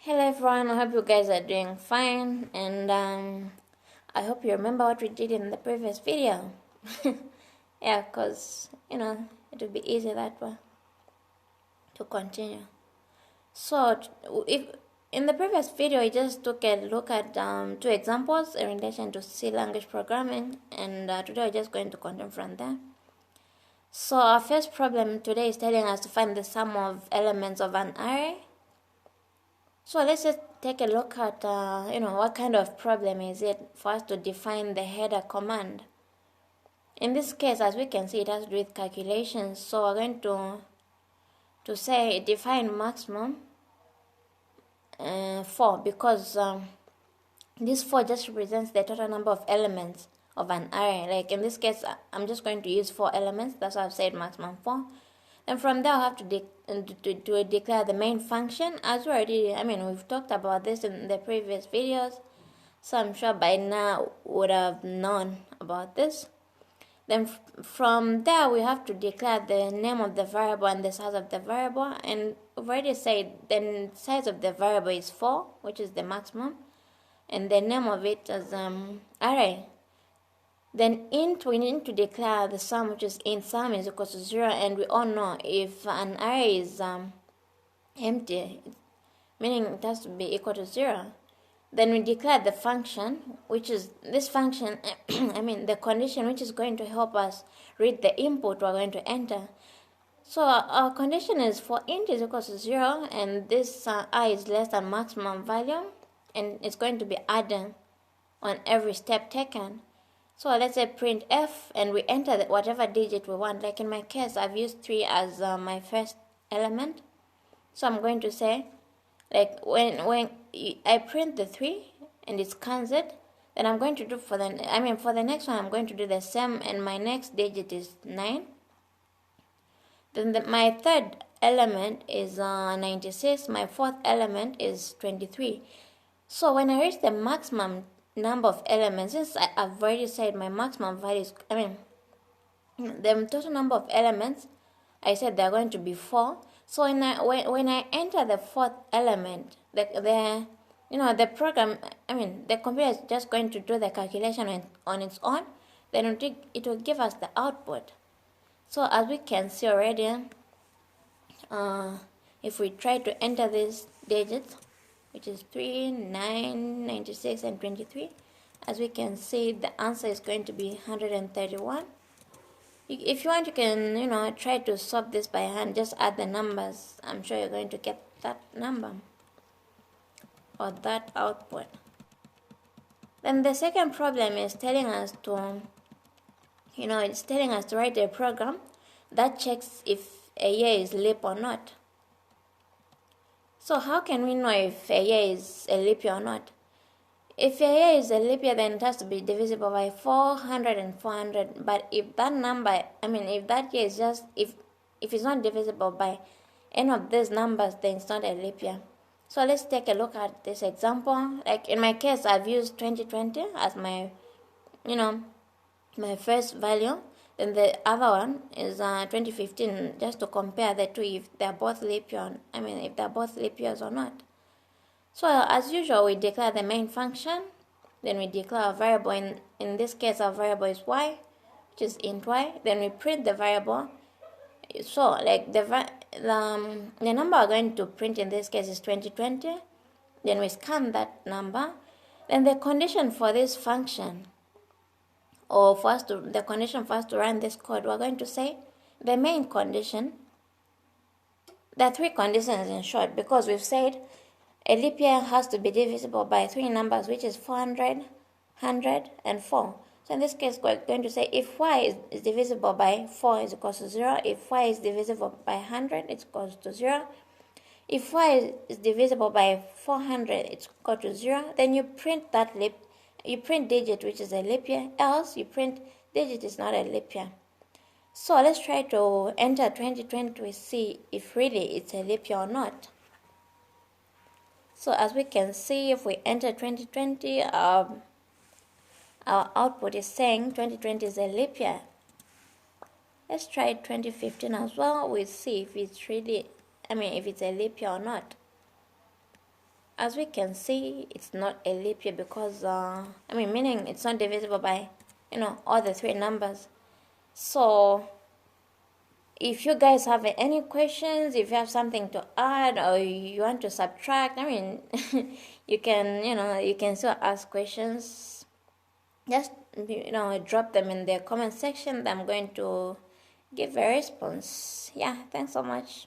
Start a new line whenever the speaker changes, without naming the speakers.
Hello everyone, I hope you guys are doing fine, and I hope you remember what we did in the previous video. Yeah, because it will be easy that way to continue. So if in the previous video we just took a look at two examples in relation to C language programming, and today we're just going to continue from there. So our first problem today is telling us to find the sum of elements of an array. So let's just take a look at, what kind of problem is it for us to define the header command. In this case, as we can see, it has to do with calculations. So we're going to say define maximum 4, because this 4 just represents the total number of elements of an array. Like in this case, I'm just going to use 4 elements. That's why I've said maximum 4. And from there, I'll have to declare the main function. As we already, we've talked about this in the previous videos, so I'm sure by now would have known about this. Then from there, we have to declare the name of the variable and the size of the variable. And we've already said the size of the variable is 4, which is the maximum, and the name of it is array. Then int, we need to declare the sum, which is int sum is equal to 0, and we all know if an array is empty, meaning it has to be equal to 0. Then we declare the function, which is this function, the condition which is going to help us read the input we're going to enter. So our condition is for int is equal to 0, and this I is less than maximum value, and it's going to be adding on every step taken. So let's say print f, and we enter whatever digit we want. Like in my case, I've used 3 as my first element. So I'm going to say, like when I print the 3 and it scans it, then I'm going to do for the next one I'm going to do the same, and my next digit is 9. Then my third element is 96. My fourth element is 23. So when I reach the maximum number of elements, since I've already said my maximum value is, the total number of elements, I said they're going to be 4. So when I enter the fourth element, the program, the computer is just going to do the calculation on its own. Then it will give us the output. So as we can see already, if we try to enter these digits, which is 3, 9, 96, and 23. As we can see, the answer is going to be 131. If you want, you can, try to solve this by hand. Just add the numbers. I'm sure you're going to get that number or that output. Then the second problem is telling us to, it's telling us to write a program that checks if a year is leap or not. So how can we know if a year is a leap year or not? If a year is a leap year, then it has to be divisible by 400 and 400. But if that number, if that year is just, if it's not divisible by any of these numbers, then it's not a leap year. So let's take a look at this example. Like in my case, I've used 2020 as my, my first value. Then the other one is 2015, just to compare the two, if they're both leap year, if they're both leap years or not. So as usual, we declare the main function, then we declare a variable. In this case, our variable is y, which is int y. Then we print the variable. So like the number we're going to print in this case is 2020. Then we scan that number. Then the condition for this function, or the condition for us to run this code, we're going to say the main condition. There are 3 conditions in short, because we've said a leap year has to be divisible by 3 numbers, which is 400, 100, and 4. So in this case, we're going to say if y is divisible by 4 is equal to 0, if y is divisible by 100, it's equal to 0. If y is divisible by 400, it's equal to 0. Then you print you print digit, which is a leap year, else you print digit is not a leap year. So let's try to enter 2020 to see if really it's a leap year or not. So as we can see, if we enter 2020, our output is saying 2020 is a leap year. Let's try 2015 as well. We'll see if it's really, if it's a leap year or not. as we can see, it's not a leap year because meaning it's not divisible by all the three numbers. So if you guys have any questions, if you have something to add or you want to subtract, you can still ask questions. Just drop them in the comment section. I'm going to give a response. Yeah, thanks so much.